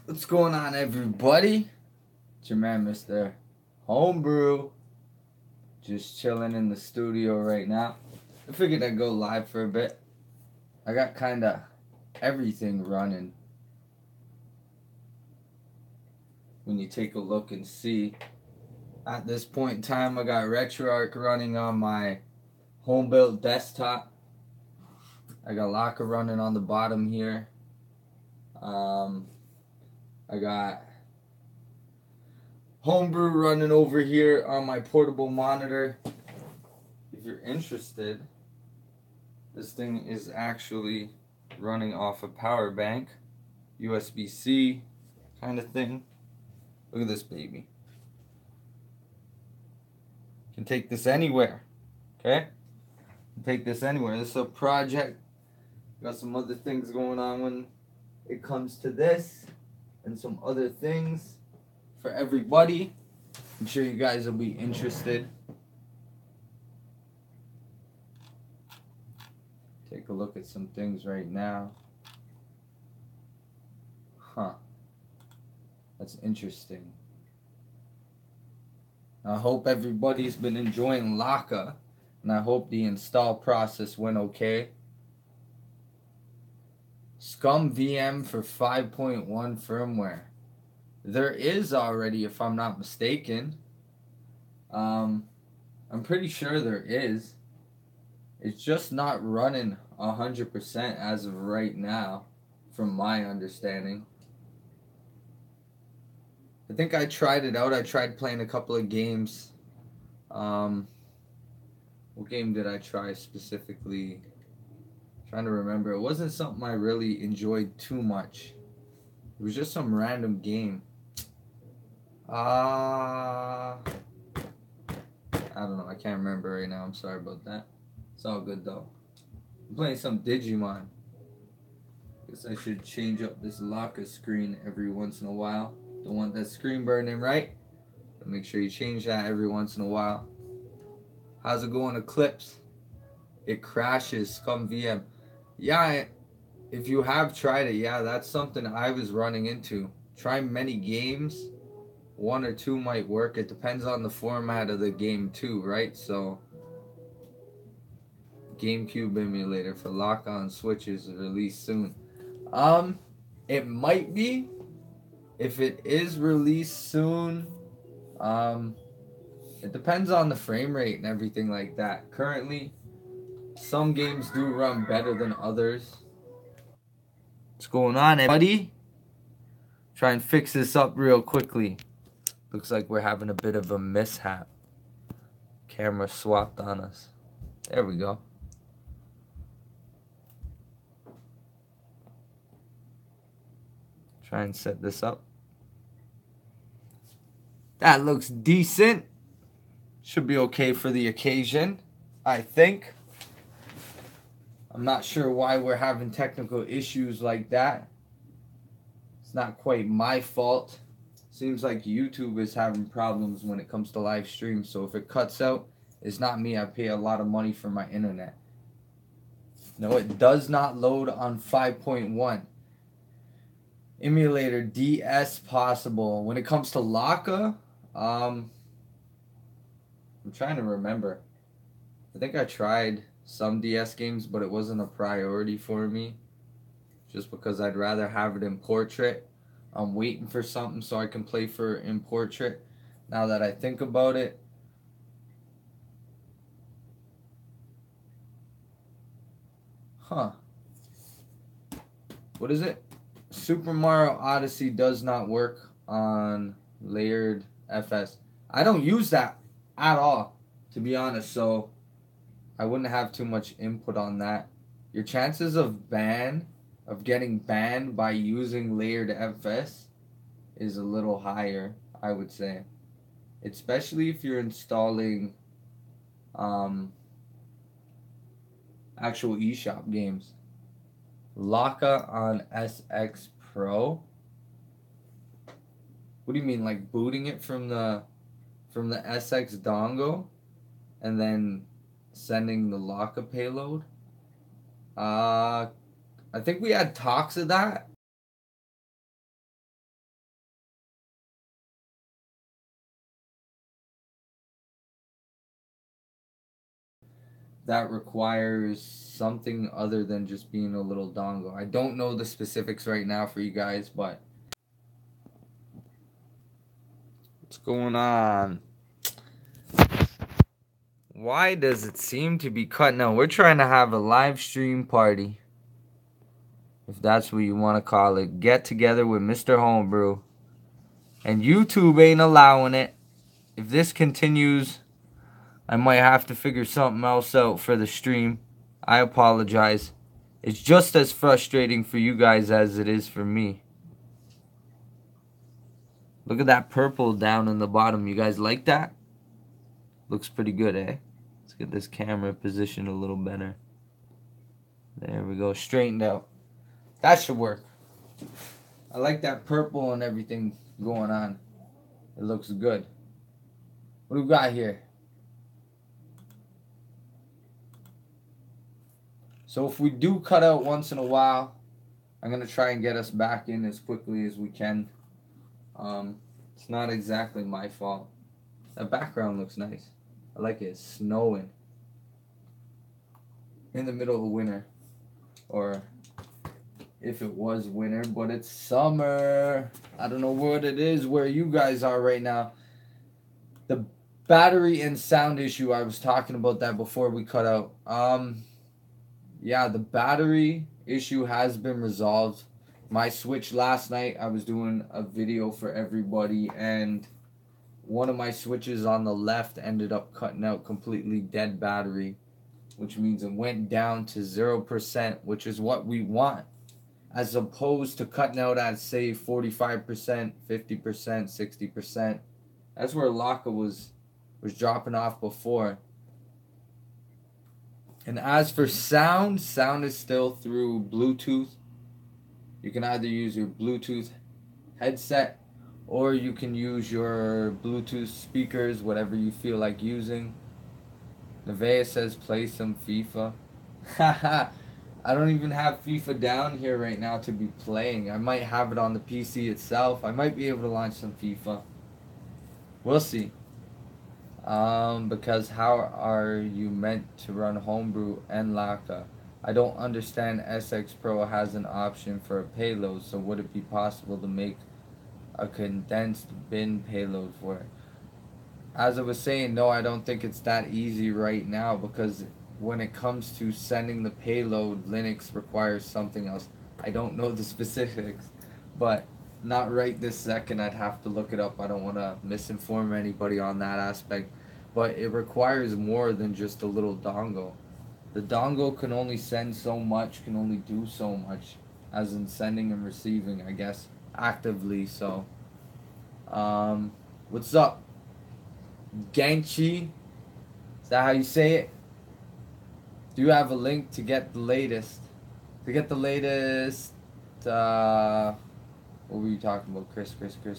What's going on, everybody? It's your man, Mr. Homebrew. Just chilling in the studio right now. I figured I'd go live for a bit. I got kind of everything running. When you take a look and see, at this point in time, I got Retoarch running on my home-built desktop. I got Locker running on the bottom here. I got Homebrew running over here on my portable monitor. If you're interested, this thing is actually running off a power bank, USB-C kind of thing. Look at this baby. Can take this anywhere, okay? Can take this anywhere. This is a project. Got some other things going on when it comes to this, and some other things for everybody. I'm sure you guys will be interested. Take a look at some things right now. That's interesting. I hope everybody's been enjoying Laka, and I hope the install process went okay. Scum VM for 5.1 firmware. There is already, if I'm not mistaken. I'm pretty sure there is. It's just not running 100% as of right now, from my understanding. I think I tried it out. I tried playing a couple of games. What game did I try specifically? I'm trying to remember. It wasn't something I really enjoyed too much. It was just some random game. I don't know. I can't remember right now. I'm sorry about that. It's all good though. I'm playing some Digimon. Guess I should change up this locker screen every once in a while. Don't want that screen burning, right? But make sure you change that every once in a while. How's it going, Eclipse? It crashes. Scum VM. Yeah, if you have tried it, yeah, that's something I was running into. Try many games. One or two might work. It depends on the format of the game too, right? So GameCube emulator for lock-on switches is released soon. It might be. If it is released soon, it depends on the frame rate and everything like that. Currently, some games do run better than others. What's going on, everybody? Try and fix this up real quickly. Looks like we're having a bit of a mishap. Camera swapped on us. There we go. Try and set this up. That looks decent. Should be okay for the occasion, I think. I'm not sure why we're having technical issues like that. It's not quite my fault. Seems like YouTube is having problems when it comes to live streams, so if it cuts out, it's not me. I pay a lot of money for my internet. No, it does not load on 5.1. Emulator DS possible. When it comes to Laka, I'm trying to remember. I think I tried some DS games, but it wasn't a priority for me. Just because I'd rather have it in portrait. I'm waiting for something so I can play for in portrait. Now that I think about it. What is it? Super Mario Odyssey does not work on layered FS. I don't use that at all, to be honest, so I wouldn't have too much input on that. Your chances of getting banned by using layered FS is a little higher, I would say. Especially if you're installing actual eShop games. Laka on SX Pro? What do you mean, like booting it from the SX dongle and then sending the Laka payload? I think we had talks of that. that requires something other than just being a little dongle. I don't know the specifics right now for you guys, but what's going on? Why does it seem to be cutting out? We're trying to have a live stream party, if that's what you want to call it. Get together with Mr. Homebrew. And YouTube ain't allowing it. If this continues, I might have to figure something else out for the stream. I apologize. It's just as frustrating for you guys as it is for me. Look at that purple down in the bottom. You guys like that? Looks pretty good, eh? Let's get this camera positioned a little better. There we go. Straightened out. That should work. I like that purple and everything going on. It looks good. What do we got here? So if we do cut out once in a while, I'm going to try and get us back in as quickly as we can. It's not exactly my fault. That background looks nice. I like it. It's snowing. In the middle of winter. Or if it was winter, but it's summer. I don't know what it is where you guys are right now. The battery and sound issue, I was talking about that before we cut out. Yeah, the battery issue has been resolved. My switch last night, I was doing a video for everybody, and one of my switches on the left ended up cutting out completely dead battery, which means it went down to 0%, which is what we want, as opposed to cutting out at, say, 45%, 50%, 60%. That's where Laka was dropping off before. And as for sound, sound is still through Bluetooth. You can either use your Bluetooth headset or you can use your Bluetooth speakers, whatever you feel like using. Nevaeh says play some FIFA. Haha, I don't even have FIFA down here right now to be playing. I might have it on the PC itself. I might be able to launch some FIFA. We'll see. Because how are you meant to run Homebrew and Laka? I don't understand. SX Pro has an option for a payload, so would it be possible to make a condensed bin payload for it? As I was saying, no, I don't think it's that easy right now, because when it comes to sending the payload, Linux requires something else. I don't know the specifics, but not right this second. I'd have to look it up. I don't want to misinform anybody on that aspect, but it requires more than just a little dongle. The dongle can only send so much, can only do so much, as in sending and receiving, I guess, actively. So, what's up, Genchi? Is that how you say it? Do you have a link to get the latest? To get the latest, what were you talking about? Chris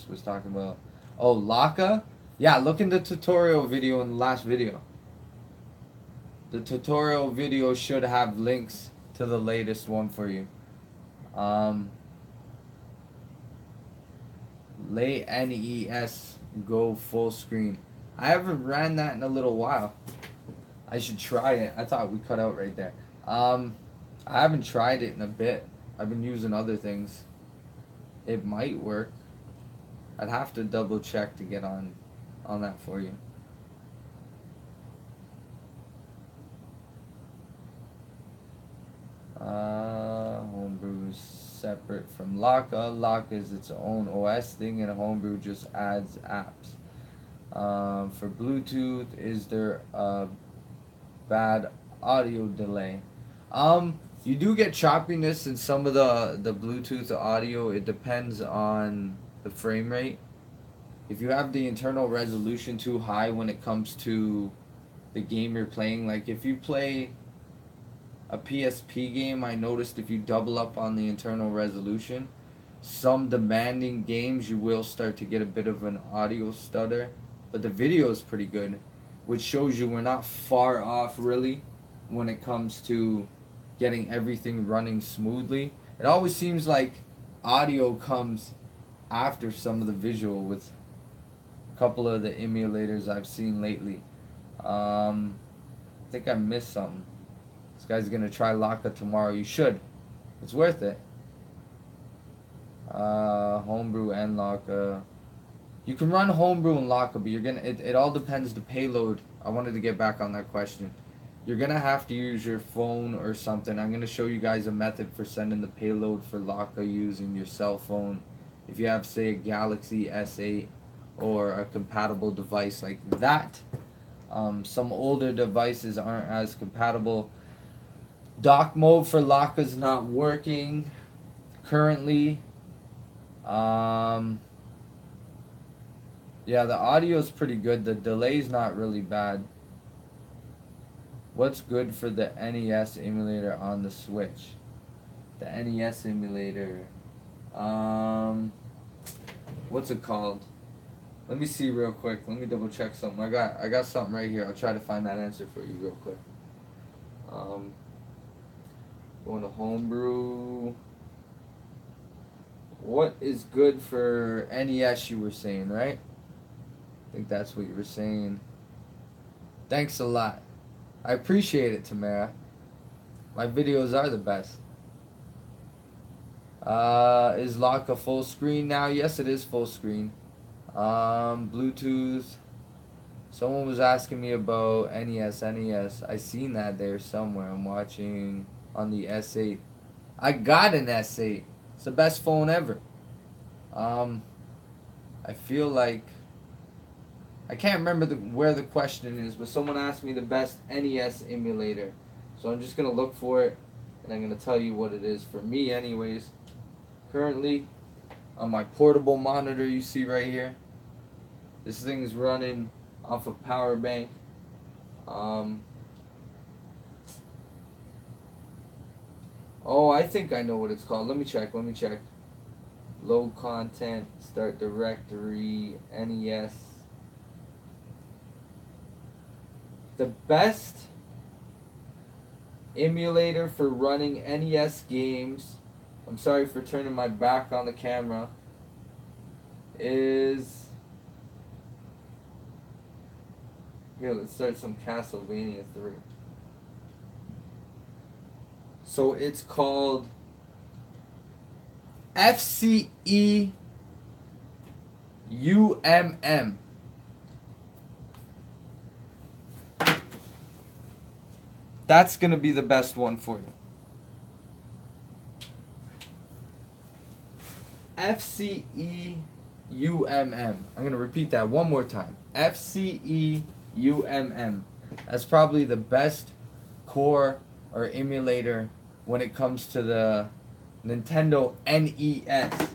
was talking about. Oh, Laka? Yeah, look in the tutorial video in the last video. The tutorial video should have links to the latest one for you. NES go full screen. I haven't ran that in a little while. I should try it. I thought we cut out right there. I haven't tried it in a bit. I've been using other things. It might work. I'd have to double check to get on that for you. Homebrew is separate from Laka. Laka is its own OS thing, and Homebrew just adds apps. For Bluetooth, is there a bad audio delay? You do get choppiness in some of the Bluetooth audio. It depends on the frame rate. If you have the internal resolution too high when it comes to the game you're playing, like if you play a PSP game, I noticed if you double up on the internal resolution, some demanding games you will start to get a bit of an audio stutter, but the video is pretty good, which shows you we're not far off really when it comes to getting everything running smoothly. It always seems like audio comes after some of the visual with a couple of the emulators I've seen lately. I think I missed something. This guy's gonna try Laka tomorrow. You should. It's worth it. Homebrew and Laka. You can run Homebrew and Laka, but you're gonna. It all depends the payload. I wanted to get back on that question. You're gonna have to use your phone or something. I'm gonna show you guys a method for sending the payload for Laka using your cell phone. If you have, say, a Galaxy S8 or a compatible device like that. Some older devices aren't as compatible. Dock mode for Laka's not working currently. Yeah, the audio is pretty good. The delay's not really bad. What's good for the NES emulator on the Switch? The NES emulator. What's it called? Let me see real quick. Let me double check something. I got something right here. I'll try to find that answer for you real quick. Going to Homebrew. What is good for NES, you were saying, right? I think that's what you were saying. Thanks a lot. I appreciate it, Tamara. My videos are the best. Is Laka full screen now? Yes, it is full screen. Bluetooth. Someone was asking me about NES. I seen that there somewhere. I'm watching on the S8. I got an S8. It's the best phone ever. I feel like I can't remember where the question is, but someone asked me the best NES emulator. So I'm just gonna look for it, and I'm gonna tell you what it is for me, anyways. Currently, on my portable monitor you see right here, this thing is running off a power bank. Oh, I think I know what it's called. Let me check. Load content, start directory, NES. The best emulator for running NES games, I'm sorry for turning my back on the camera, is... Here, let's start some Castlevania 3. So it's called FCE UMM. That's going to be the best one for you. FCE UMM. I'm going to repeat that one more time. FCE UMM. That's probably the best core or emulator when it comes to the Nintendo NES.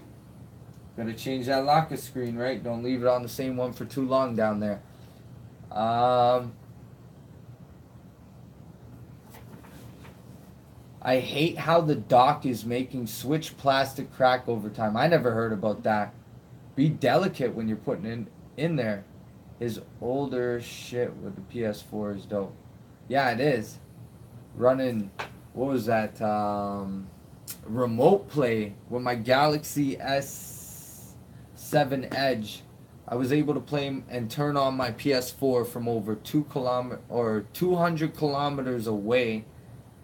Gotta change that locker screen, right? Don't leave it on the same one for too long down there. I hate how the dock is making Switch plastic crack over time. I never heard about that. Be delicate when you're putting in there. His older shit with the PS4 is dope. Yeah, it is. Running, what was that? Remote play with my Galaxy S7 Edge. I was able to play and turn on my PS4 from over 200 kilometers away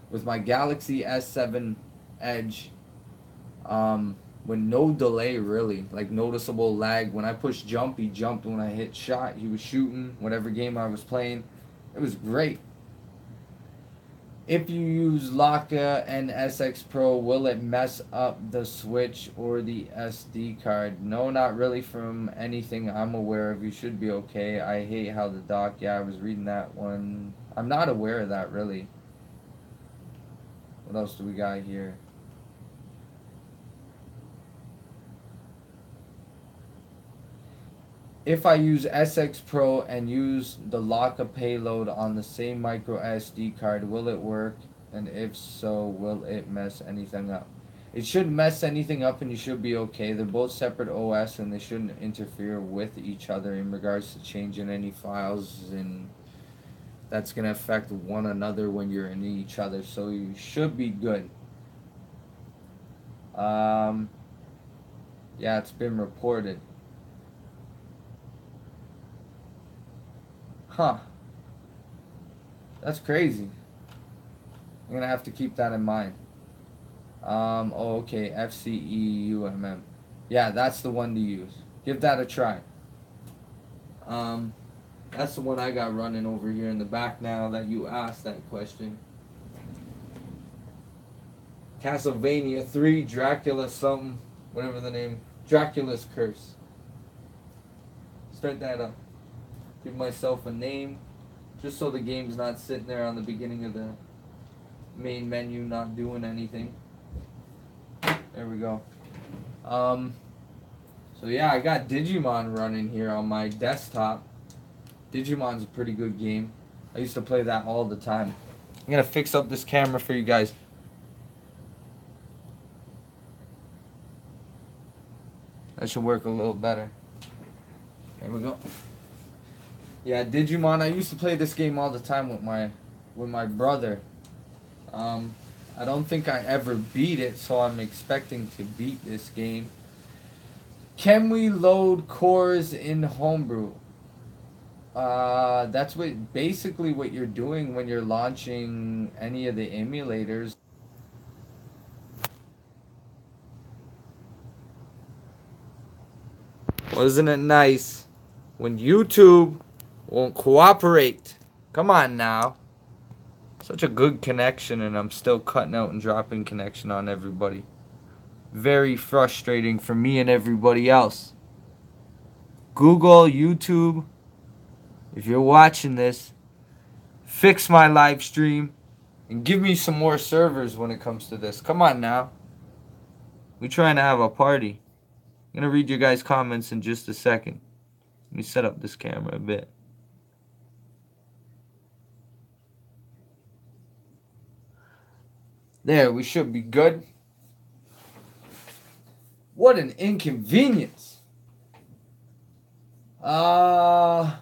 with my Galaxy S7 Edge, with no delay really, like noticeable lag. When I pushed jump, he jumped. When I hit shot, he was shooting. Whatever game I was playing, it was great. If you use Laka and SX Pro, will it mess up the Switch or the SD card? No, not really from anything I'm aware of. You should be okay. I hate how the dock, yeah, I was reading that one. I'm not aware of that really. What else do we got here? If I use SX Pro and use the Laka payload on the same micro SD card, will it work? And if so, will it mess anything up? It shouldn't mess anything up and you should be okay. They're both separate OS and they shouldn't interfere with each other in regards to changing any files, and that's going to affect one another when you're in each other. So you should be good. Yeah, it's been reported. Huh. That's crazy. I'm gonna have to keep that in mind. Oh, okay. FCEUMM. Yeah, that's the one to use. Give that a try. Um, that's the one I got running over here in the back now that you asked that question. Castlevania 3, Dracula something, whatever the name. Dracula's Curse. Start that up. Give myself a name, just so the game's not sitting there on the beginning of the main menu not doing anything. There we go. So yeah, I got Digimon running here on my desktop. Digimon's a pretty good game. I used to play that all the time. I'm gonna fix up this camera for you guys. That should work a little better. There we go. Yeah, Digimon. I used to play this game all the time with my brother. I don't think I ever beat it, so I'm expecting to beat this game. Can we load cores in Homebrew? That's basically what you're doing when you're launching any of the emulators. Wasn't it nice when YouTube won't cooperate? Come on now. Such a good connection, and I'm still cutting out and dropping connection on everybody. Very frustrating for me and everybody else. Google, YouTube, if you're watching this, fix my live stream and give me some more servers when it comes to this. Come on now. We're trying to have a party. I'm going to read your guys' comments in just a second. Let me set up this camera a bit. There, we should be good. What an inconvenience. 1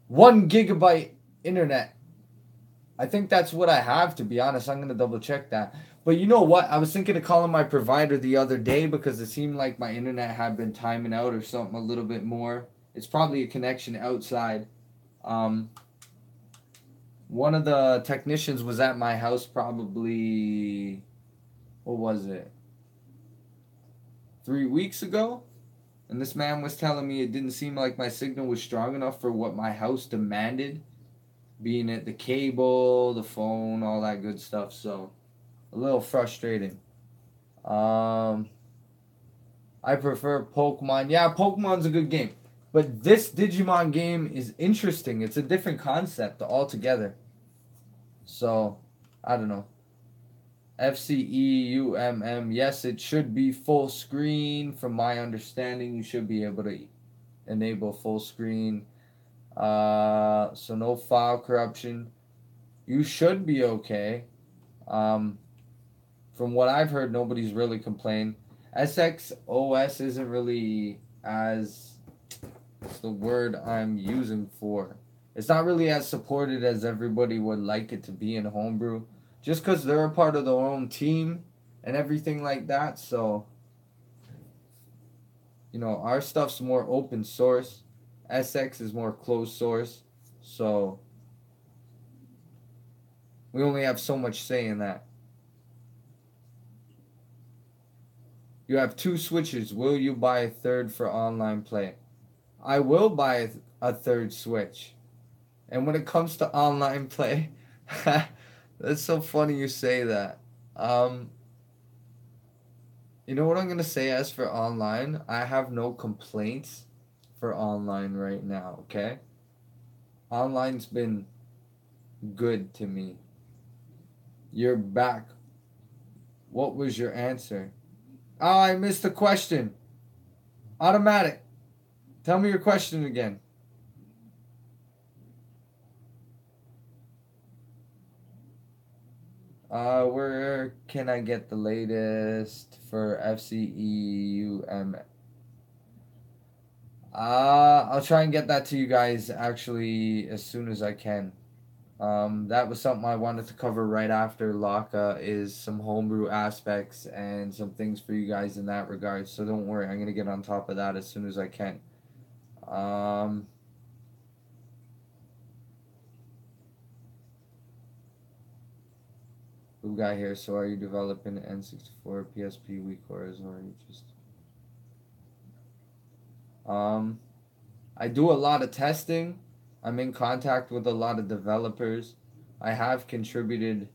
GB internet. I think that's what I have, to be honest. I'm going to double check that. But you know what? I was thinking of calling my provider the other day because it seemed like my internet had been timing out or something a little bit more. It's probably a connection outside. One of the technicians was at my house probably, what was it, 3 weeks ago? And this man was telling me it didn't seem like my signal was strong enough for what my house demanded, being it the cable, the phone, all that good stuff. So a little frustrating. I prefer Pokemon. Yeah, Pokemon's a good game. But this Digimon game is interesting. It's a different concept altogether. So, I don't know. FCEUMM. Yes, it should be full screen. From my understanding, you should be able to enable full screen. So no file corruption. You should be okay. From what I've heard, nobody's really complained. SXOS isn't really as, what's the word I'm using for? It's not really as supported as everybody would like it to be in Homebrew. Just because they're a part of their own team and everything like that. So, you know, our stuff's more open source. SX is more closed source. So, we only have so much say in that. You have 2 switches. Will you buy a third for online play? I will buy a third switch. And when it comes to online play, that's so funny you say that. You know what I'm going to say as for online? I have no complaints for online right now, okay? Online's been good to me. You're back. What was your answer? Oh, I missed the question. Automatic. Tell me your question again. Where can I get the latest for FCEUM? I'll try and get that to you guys actually as soon as I can. That was something I wanted to cover right after Laka, is some homebrew aspects and some things for you guys in that regard. So don't worry, I'm gonna get on top of that as soon as I can. We've got here. So are you developing N64 PSP WeCores or are you just I do a lot of testing. I'm in contact with a lot of developers. I have contributed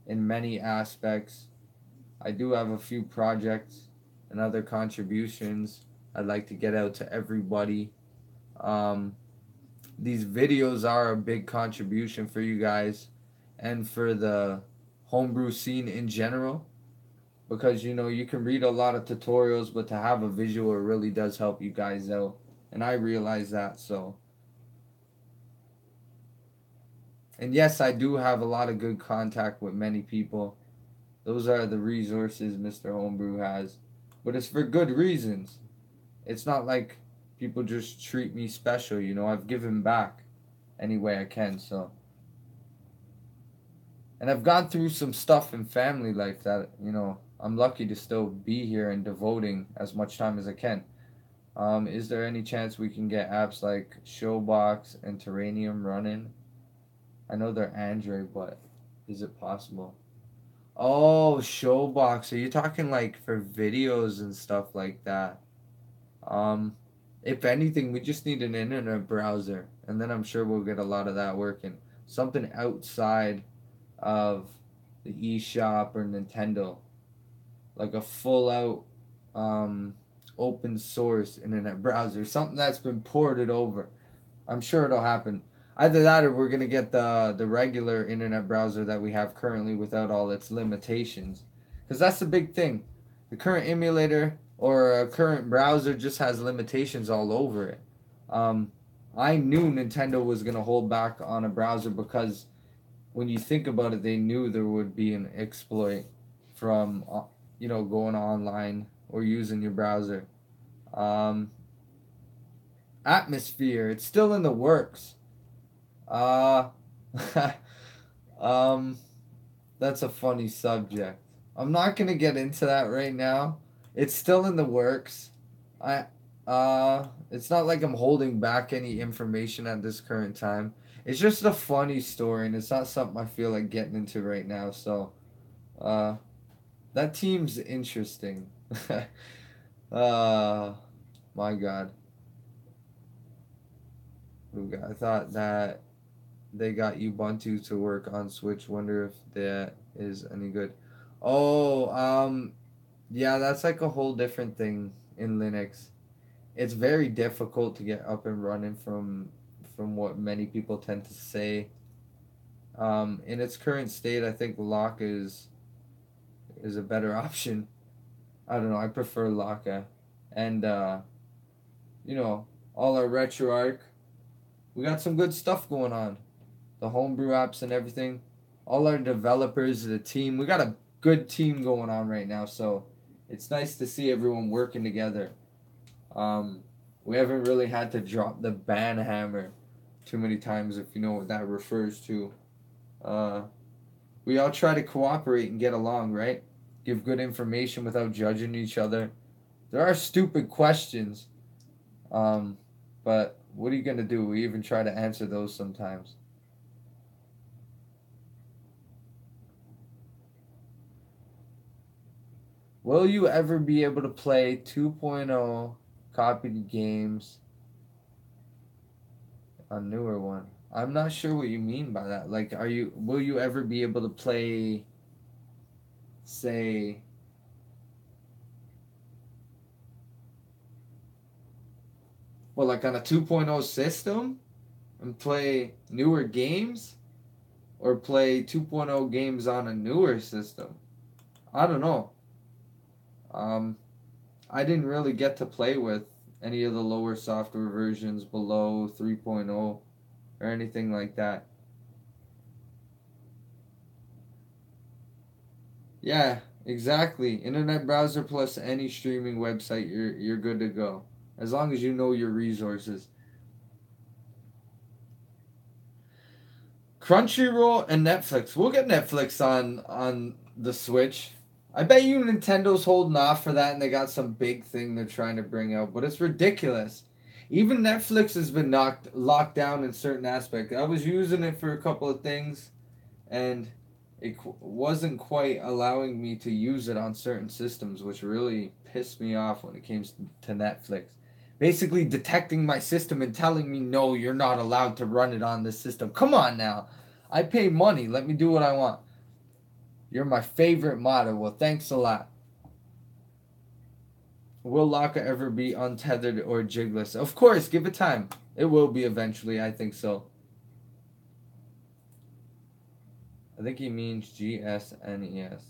in many aspects. I do have a few projects and other contributions I'd like to get out to everybody. Um, these videos are a big contribution for you guys and for the homebrew scene in general because you know you can read a lot of tutorials, but to have a visual really does help you guys out, and I realize that. So, and yes, I do have a lot of good contact with many people. Those are the resources Mr. Homebrew has, but it's for good reasons. It's not like people just treat me special, you know. I've given back any way I can, so. And I've gone through some stuff in family life that, you know, I'm lucky to still be here and devoting as much time as I can. Is there any chance we can get apps like Showbox and Terranium running? I know they're Android, but is it possible? Oh, Showbox. Are you talking like for videos and stuff like that? Um, if anything, we just need an internet browser, and then I'm sure we'll get a lot of that working. Something outside of the eShop or Nintendo, like a full out open source internet browser, something that's been ported over. I'm sure it'll happen. Either that or we're gonna get the regular internet browser that we have currently without all its limitations. Because that's the big thing. The current emulator or a current browser just has limitations all over it. Um, I knew Nintendo was gonna hold back on a browser because when you think about it, they knew there would be an exploit from you know going online or using your browser. Um, Atmosphere, it's still in the works. Uh, um, that's a funny subject. I'm not gonna get into that right now. It's still in the works. I it's not like I'm holding back any information at this current time. It's just a funny story and it's not something I feel like getting into right now. So, uh that team's interesting. uh my god. I thought that they got Ubuntu to work on Switch. Wonder if that is any good. Oh, yeah, that's like a whole different thing in Linux. It's very difficult to get up and running from what many people tend to say. In its current state, I think lock is a better option. I don't know. I prefer Laka, and you know, all our Retroarch. We got some good stuff going on. The homebrew apps and everything. All our developers, the team. We got a good team going on right now. So it's nice to see everyone working together. Um, we haven't really had to drop the ban hammer too many times, if you know what that refers to. Uh, we all try to cooperate and get along, right? Give good information without judging each other. There are stupid questions, um, but what are you gonna do? We even try to answer those sometimes. Will you ever be able to play 2.0 copied games on newer one? I'm not sure what you mean by that. Like, will you ever be able to play, say, well, like on a 2.0 system and play newer games or play 2.0 games on a newer system? I don't know. Um, I didn't really get to play with any of the lower software versions below 3.0 or anything like that. Yeah, exactly. Internet browser plus any streaming website, you're good to go. As long as you know your resources. Crunchyroll and Netflix. We'll get Netflix on the Switch. I bet you Nintendo's holding off for that and they got some big thing they're trying to bring out, but it's ridiculous. Even Netflix has been locked down in certain aspects. I was using it for a couple of things and wasn't quite allowing me to use it on certain systems, which really pissed me off when it came to Netflix. Basically detecting my system and telling me, no, you're not allowed to run it on this system. Come on now. I pay money. Let me do what I want. You're my favorite modder. Well, thanks a lot. Will Laka ever be untethered or jigless? Of course, give it time. It will be eventually, I think so. I think he means GSNES.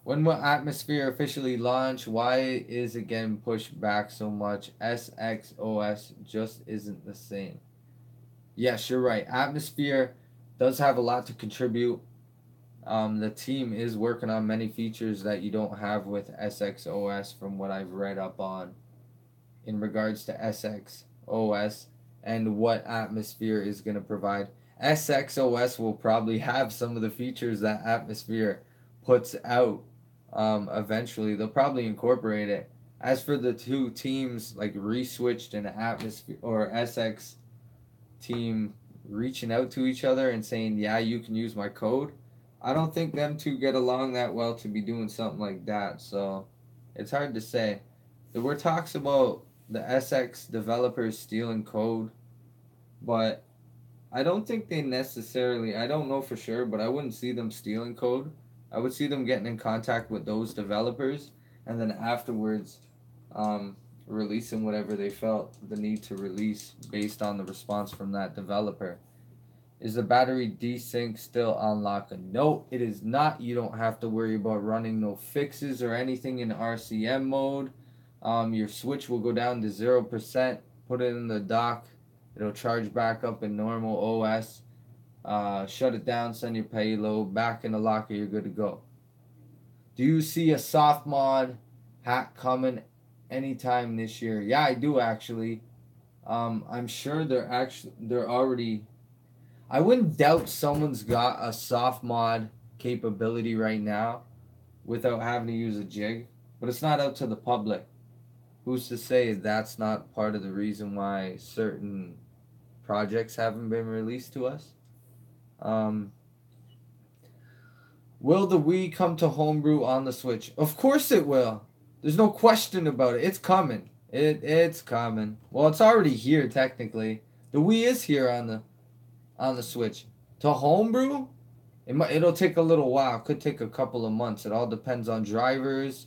When will Atmosphere officially launch? Why is it getting pushed back so much? SXOS just isn't the same. Yes, you're right. Atmosphere does have a lot to contribute. The team is working on many features that you don't have with SXOS from what I've read up on in regards to SXOS and what Atmosphere is going to provide. SXOS will probably have some of the features that Atmosphere puts out eventually. They'll probably incorporate it. As for the two teams, like Reswitched and Atmosphere or SX team reaching out to each other and saying, yeah, you can use my code, I don't think them two get along that well to be doing something like that. So it's hard to say. There were talks about the SX developers stealing code, but I don't think they necessarily, I don't know for sure, but I wouldn't see them stealing code. I would see them getting in contact with those developers and then afterwards releasing whatever they felt the need to release based on the response from that developer. Is the battery desync still on Laka? No, it is not. You don't have to worry about running no fixes or anything in RCM mode. Your switch will go down to 0%. Put it in the dock. It'll charge back up in normal OS. Shut it down, send your payload back in the locker. You're good to go. Do you see a soft mod hack coming anytime this year? Yeah, I do actually. I'm sure they're already. I wouldn't doubt someone's got a soft mod capability right now without having to use a jig, but it's not out to the public. Who's to say that's not part of the reason why certain projects haven't been released to us? Will the Wii come to homebrew on the Switch? Of course it will. There's no question about it. It's coming. It's coming. Well, it's already here technically. The Wii is here on the Switch. To homebrew, it'll take a little while. It could take a couple of months. It all depends on drivers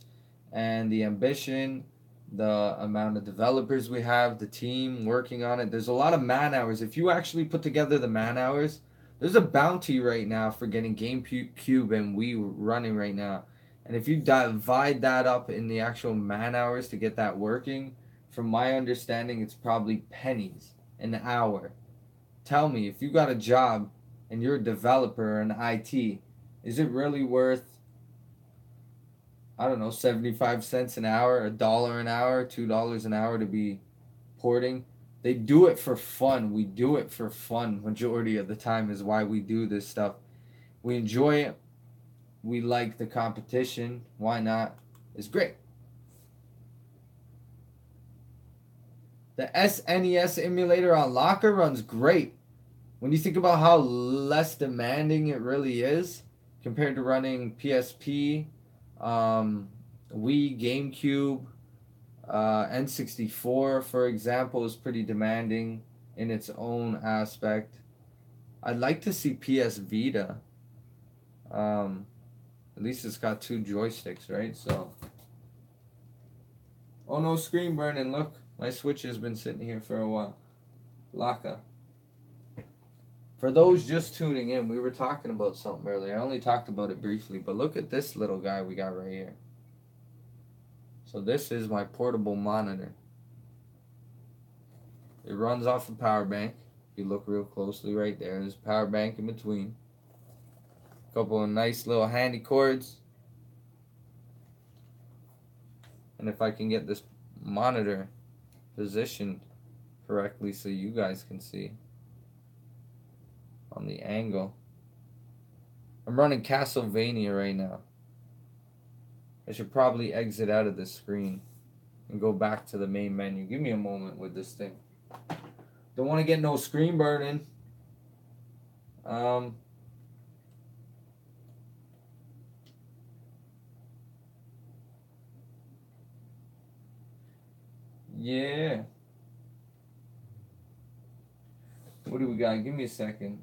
and the ambition, the amount of developers we have, the team working on it. There's a lot of man hours. If you actually put together the man hours, there's a bounty right now for getting GameCube and Wii running right now. And if you divide that up in the actual man hours to get that working, from my understanding, it's probably pennies an hour. Tell me, if you got a job and you're a developer in IT, is it really worth, I don't know, 75 cents an hour, $1 an hour, $2 an hour to be porting? They do it for fun. We do it for fun. Majority of the time is why we do this stuff. We enjoy it. We like the competition. Why not? It's great. The SNES emulator on Locker runs great. When you think about how less demanding it really is compared to running PSP, Wii, GameCube, N64, for example, is pretty demanding in its own aspect. I'd like to see PS Vita. At least it's got 2 joysticks, right? So, oh no, screen burning. Look, my Switch has been sitting here for a while. Laka. For those just tuning in, we were talking about something earlier. I only talked about it briefly, but look at this little guy we got right here. So this is my portable monitor. It runs off a power bank. If you look real closely right there, there's a power bank in between. A couple of nice little handy cords. And if I can get this monitor positioned correctly so you guys can see on the angle. I'm running Castlevania right now. I should probably exit out of this screen and go back to the main menu. Give me a moment with this thing. Don't want to get no screen burning. Yeah. What do we got? Give me a second.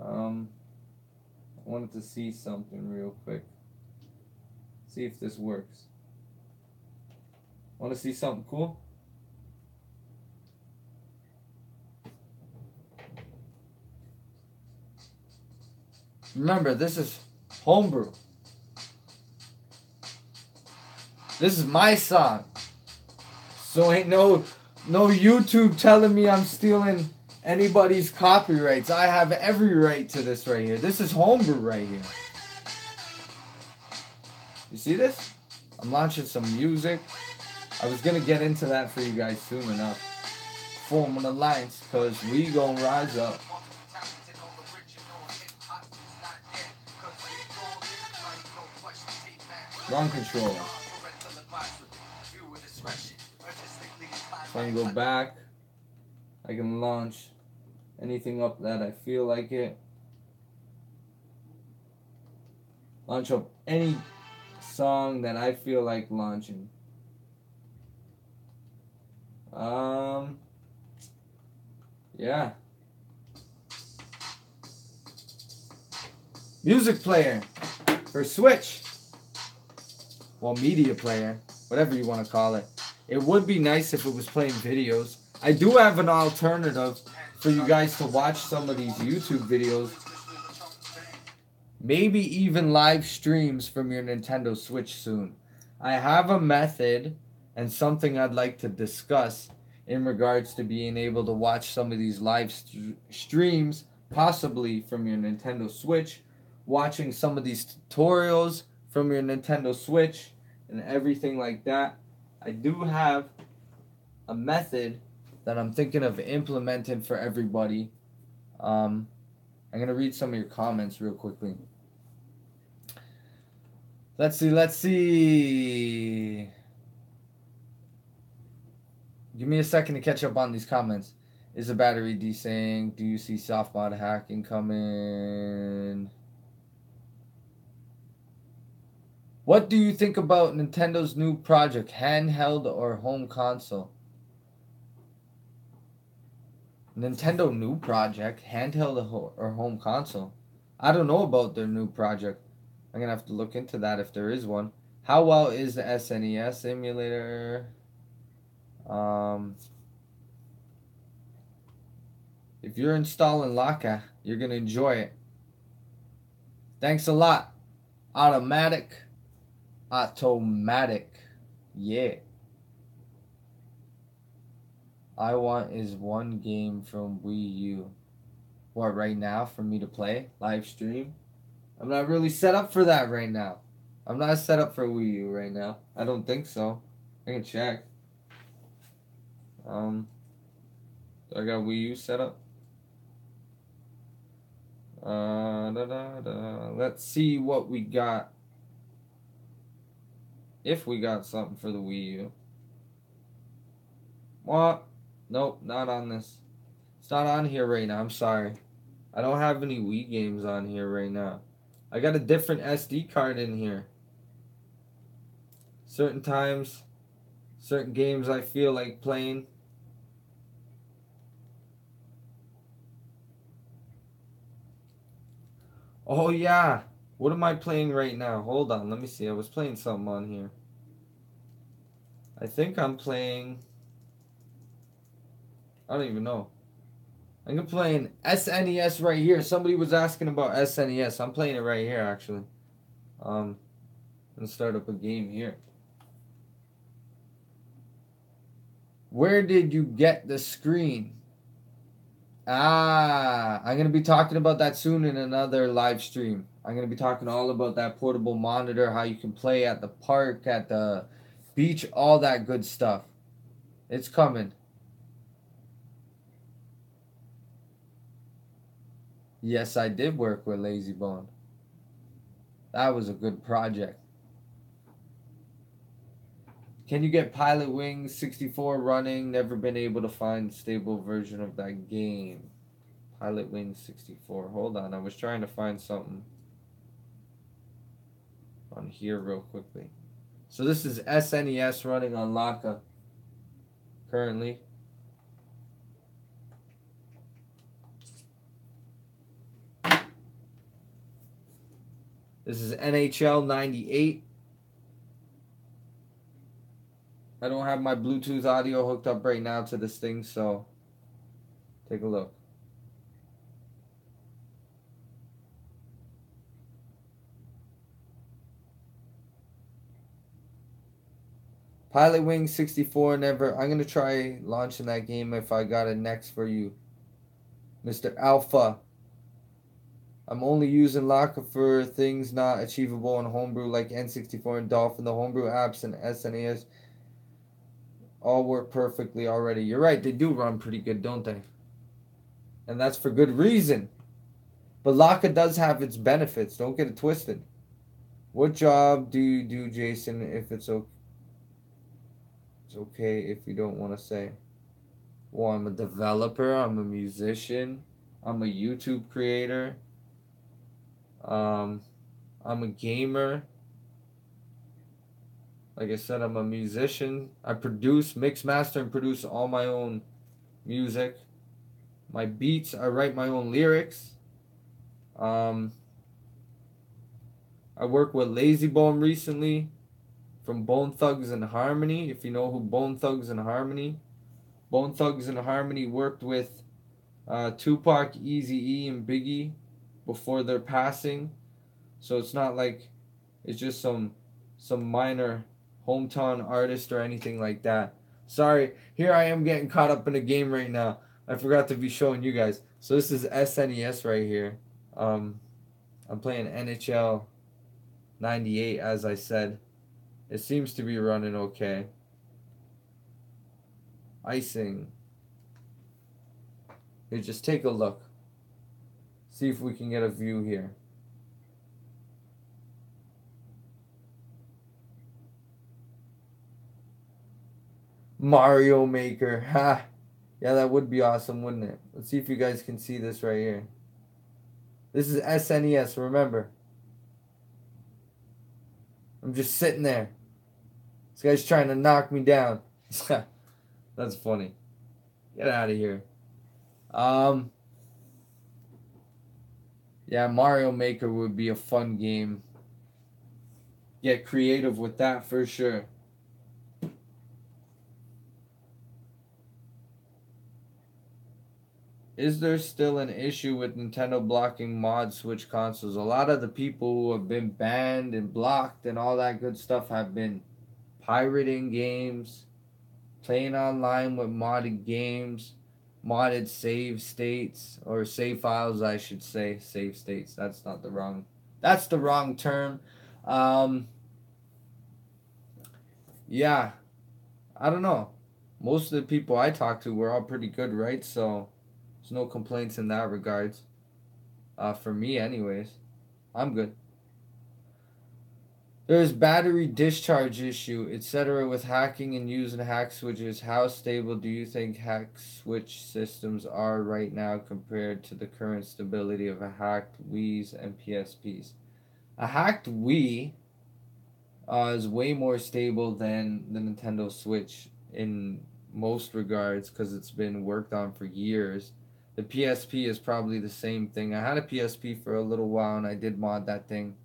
I wanted to see something real quick. See if this works. Want to see something cool? Remember, this is homebrew. This is my song. So ain't no YouTube telling me I'm stealing anybody's copyrights. I have every right to this right here. This is homebrew right here. You see this? I'm launching some music. I was gonna get into that for you guys soon enough. Form an alliance, cause we gon' rise up. Wrong controller. So I can go back. I can launch anything up that I feel like it. Launch up any song that I feel like launching. Yeah. Music player for Switch. Well, media player, whatever you want to call it. It would be nice if it was playing videos. I do have an alternative for you guys to watch some of these YouTube videos. Maybe even live streams from your Nintendo Switch soon. I have a method and something I'd like to discuss in regards to being able to watch some of these live streams, possibly from your Nintendo Switch, watching some of these tutorials from your Nintendo Switch and everything like that. I do have a method that I'm thinking of implementing for everybody. I'm going to read some of your comments real quickly. Let's see. Give me a second to catch up on these comments. Is the battery desync? Do you see soft mod hacking coming? What do you think about Nintendo's new project, handheld or home console? Nintendo new project, handheld or home console? I don't know about their new project. I'm going to have to look into that if there is one. How well is the SNES emulator? If you're installing Laka, you're going to enjoy it. Thanks a lot. Automatic. Yeah. I want is one game from Wii U. What, right now for me to play? Live stream? I'm not really set up for that right now. I'm not set up for Wii U right now. I don't think so. I can check. Do I got Wii U set up? Let's see what we got. If we got something for the Wii U. What? Nope, not on this. It's not on here right now. I'm sorry. I don't have any Wii games on here right now. I got a different SD card in here. Certain times, certain games I feel like playing. Oh yeah. What am I playing right now? Hold on, let me see. I was playing something on here. I think I'm playing... I don't even know. I'm playing SNES right here. Somebody was asking about SNES. I'm playing it right here, actually. I'm gonna start up a game here. Where did you get the screen? I'm gonna be talking about that soon in another live stream. I'm gonna be talking all about that portable monitor, how you can play at the park, at the beach, all that good stuff. It's coming. Yes, I did work with Lazy Bone. That was a good project. Can you get Pilot Wings 64 running? Never been able to find stable version of that game. Pilot Wings 64. Hold on, I was trying to find something on here real quickly. So this is SNES running on Laka currently. This is NHL 98. I don't have my Bluetooth audio hooked up right now to this thing, so take a look. Pilot Wing 64, never. I'm going to try launching that game if I got it next for you. Mr. Alpha. I'm only using Laka for things not achievable in Homebrew like N64 and Dolphin. The Homebrew apps and SNES all work perfectly already. You're right, they do run pretty good, don't they? And that's for good reason. But Laka does have its benefits. Don't get it twisted. What job do you do, Jason, if it's okay? It's okay if you don't want to say. Well, I'm a developer. I'm a musician. I'm a YouTube creator. I'm a gamer. Like I said, I'm a musician. I produce, mix, master, and produce all my own music. My beats, I write my own lyrics. I work with Lazy Bone recently from Bone Thugs and Harmony. If you know who Bone Thugs and Harmony. Bone Thugs and Harmony worked with Tupac, Eazy-E, and Biggie before their passing. So it's not like it's just some minor hometown artist or anything like that. Sorry, here I am getting caught up in a game right now. I forgot to be showing you guys. So this is SNES right here. I'm playing NHL 98, as I said. It seems to be running okay. Icing. Here, just take a look. See if we can get a view here. Mario Maker. Ha! Yeah, that would be awesome, wouldn't it? Let's see if you guys can see this right here. This is SNES, remember. I'm just sitting there. This guy's trying to knock me down. That's funny. Get out of here. Yeah, Mario Maker would be a fun game. Get creative with that for sure. Is there still an issue with Nintendo blocking mod Switch consoles? A lot of the people who have been banned and blocked and all that good stuff have been pirating games, playing online with modded games, modded save states, or save files, I should say. Save states, that's the wrong term. Yeah, I don't know. Most of the people I talked to were all pretty good, right? So there's no complaints in that regards. For me anyways. I'm good. There's battery discharge issue, etc. with hacking and using hack switches. How stable do you think hack switch systems are right now compared to the current stability of a hacked Wii's and PSPs? A hacked Wii is way more stable than the Nintendo Switch in most regards because it's been worked on for years. The PSP is probably the same thing. I had a PSP for a little while and I did mod that thing.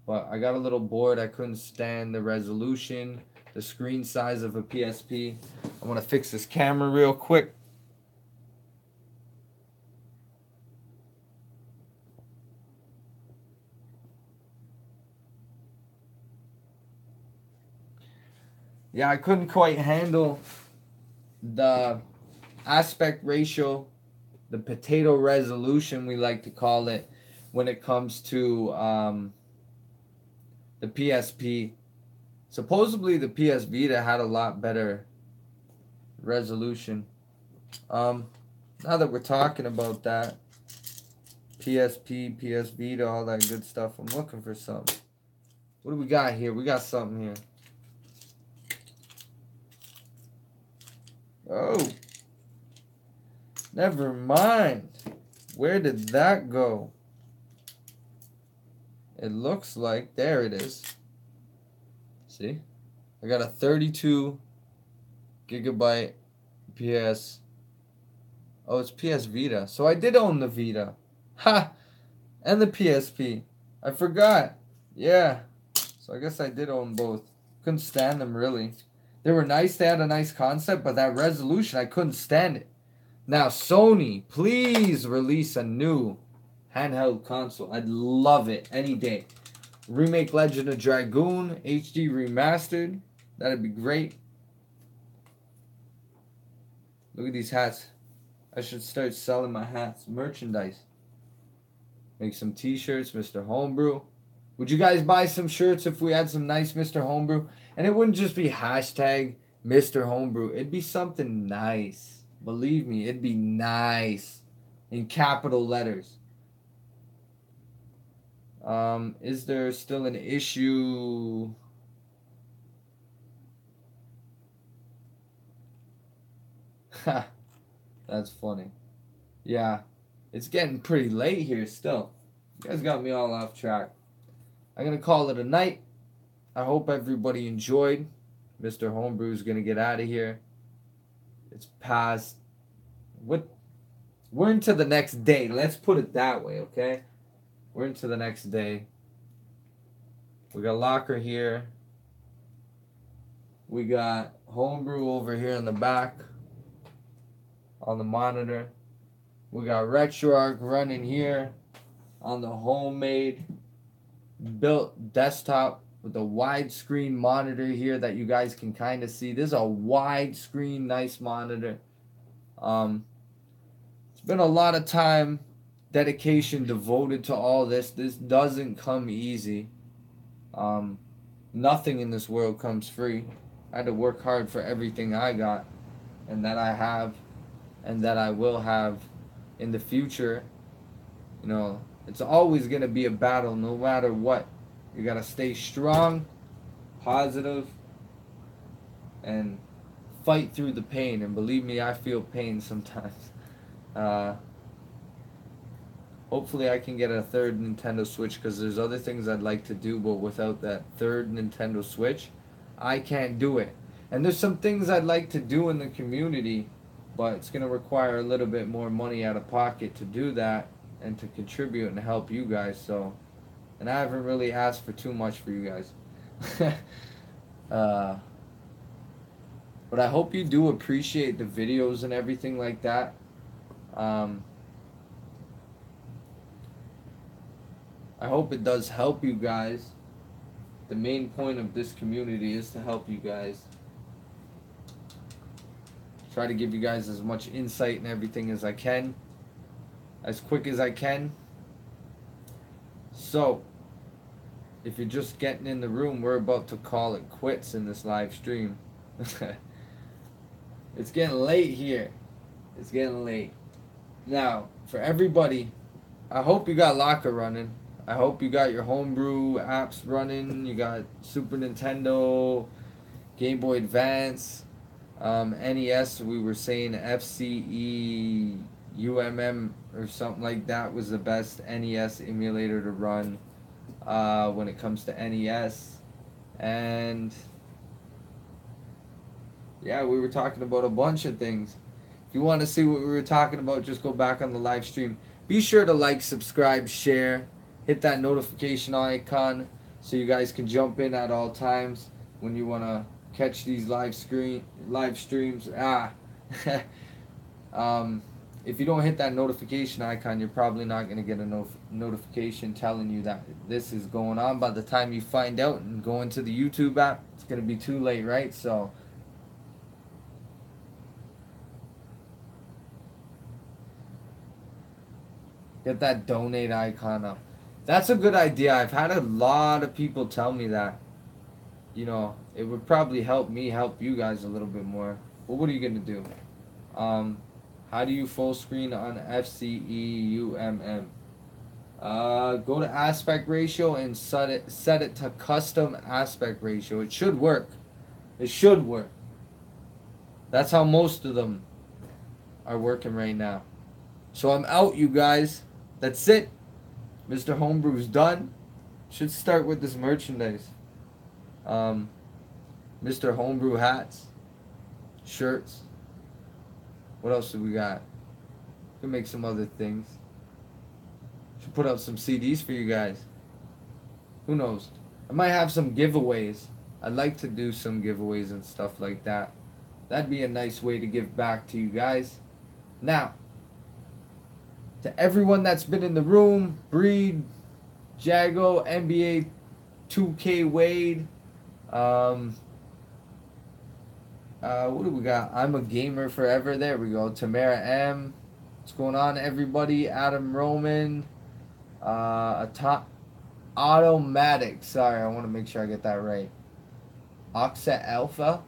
But I got a little bored. I couldn't stand the resolution, the screen size of a PSP. I want to fix this camera real quick. Yeah, I couldn't quite handle the aspect ratio, the potato resolution we like to call it, when it comes to the PSP. Supposedly the PS Vita had a lot better resolution. Now that we're talking about that, PSP, PS Vita, all that good stuff, I'm looking for something. What do we got here? We got something here. Oh, never mind. Where did that go? It looks like, there it is. See? I got a 32 gigabyte PS. Oh, it's PS Vita. So I did own the Vita. Ha! And the PSP. I forgot. Yeah. So I guess I did own both. Couldn't stand them, really. They were nice. They had a nice concept, but that resolution, I couldn't stand it. Now, Sony, please release a new handheld console. I'd love it any day. Remake Legend of Dragoon, HD remastered. That'd be great. Look at these hats. I should start selling my hats. Merchandise. Make some t-shirts, Mr. Homebrew. Would you guys buy some shirts if we had some nice Mr. Homebrew? And it wouldn't just be hashtag Mr. Homebrew. It'd be something nice. Believe me, it'd be nice. In capital letters. Is there still an issue? Ha, that's funny. Yeah, it's getting pretty late here still. You guys got me all off track. I'm going to call it a night. I hope everybody enjoyed. Mr. Homebrew's going to get out of here. It's past... What? We're into the next day. Let's put it that way, okay? We're into the next day. We got Locker here. We got Homebrew over here in the back on the monitor. We got Retoarch running here on the homemade built desktop with a widescreen monitor here that you guys can kind of see. This is a widescreen, nice monitor. It's been a lot of time, dedication devoted to all this. This doesn't come easy. Nothing in this world comes free. I had to work hard for everything I got and that I have and that I will have in the future. You know, it's always going to be a battle no matter what. You got to stay strong, positive, and fight through the pain. And believe me, I feel pain sometimes. Hopefully I can get a third Nintendo Switch because there's other things I'd like to do, but without that third Nintendo Switch, I can't do it. And there's some things I'd like to do in the community, but it's going to require a little bit more money out of pocket to do that and to contribute and help you guys. So, and I haven't really asked for too much for you guys. But I hope you do appreciate the videos and everything like that. I hope it does help you guys. The main point of this community is to help you guys. Try to give you guys as much insight and everything as I can. As quick as I can. So, if you're just getting in the room, we're about to call it quits in this live stream. It's getting late here. It's getting late. Now, for everybody, I hope you got Locker running. I hope you got your homebrew apps running. You got Super Nintendo, Game Boy Advance, NES. We were saying FCE UMM or something like that was the best NES emulator to run when it comes to NES. And yeah, we were talking about a bunch of things. If you want to see what we were talking about, just go back on the live stream. Be sure to like, subscribe, share. Hit that notification icon so you guys can jump in at all times when you want to catch these live streams. If you don't hit that notification icon, you're probably not going to get a notification telling you that this is going on. By the time you find out and go into the YouTube app, it's going to be too late, right? So get that donate icon up. That's a good idea. I've had a lot of people tell me that. You know, it would probably help me help you guys a little bit more. But what are you going to do? How do you full screen on FCEUMM? Go to aspect ratio and set it to custom aspect ratio. It should work. It should work. That's how most of them are working right now. So I'm out, you guys. That's it. Mr. Homebrew's done. Should start with this merchandise. Um, Mr. Homebrew hats, shirts. What else do we got? We can make some other things. Should put up some CDs for you guys. Who knows? I might have some giveaways. I'd like to do some giveaways and stuff like that. That'd be a nice way to give back to you guys. Now, to everyone that's been in the room, Breed, Jago, NBA 2K Wade, what do we got? I'm a gamer forever. There we go. Tamara M. What's going on, everybody? Adam Roman. Automatic. Sorry, I want to make sure I get that right. Oxa Alpha.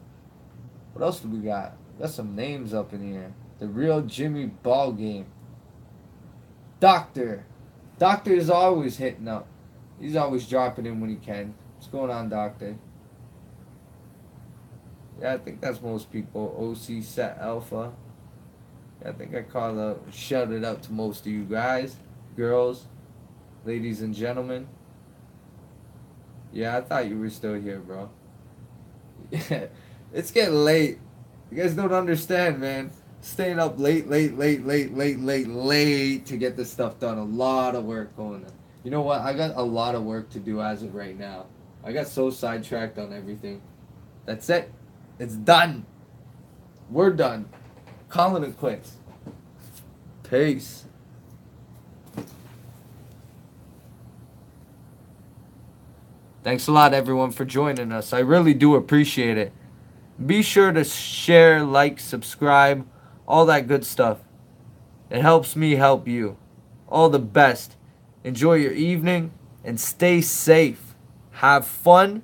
What else do we got? Got some names up in here. The Real Jimmy Ball Game. Doctor. Doctor is always hitting up. He's always dropping in when he can. What's going on, Doctor? Yeah, I think that's most people. OC Set Alpha. Yeah, I think I shouted out to most of you guys, girls, ladies and gentlemen. Yeah, I thought you were still here, bro. Yeah, it's getting late. You guys don't understand, man. Staying up late to get this stuff done. A lot of work going on. You know what? I got a lot of work to do as of right now. I got so sidetracked on everything. That's it. It's done. We're done. Calling it quits. Peace. Thanks a lot, everyone, for joining us. I really do appreciate it. Be sure to share, like, subscribe, all that good stuff. It helps me help you. All the best. Enjoy your evening and stay safe. Have fun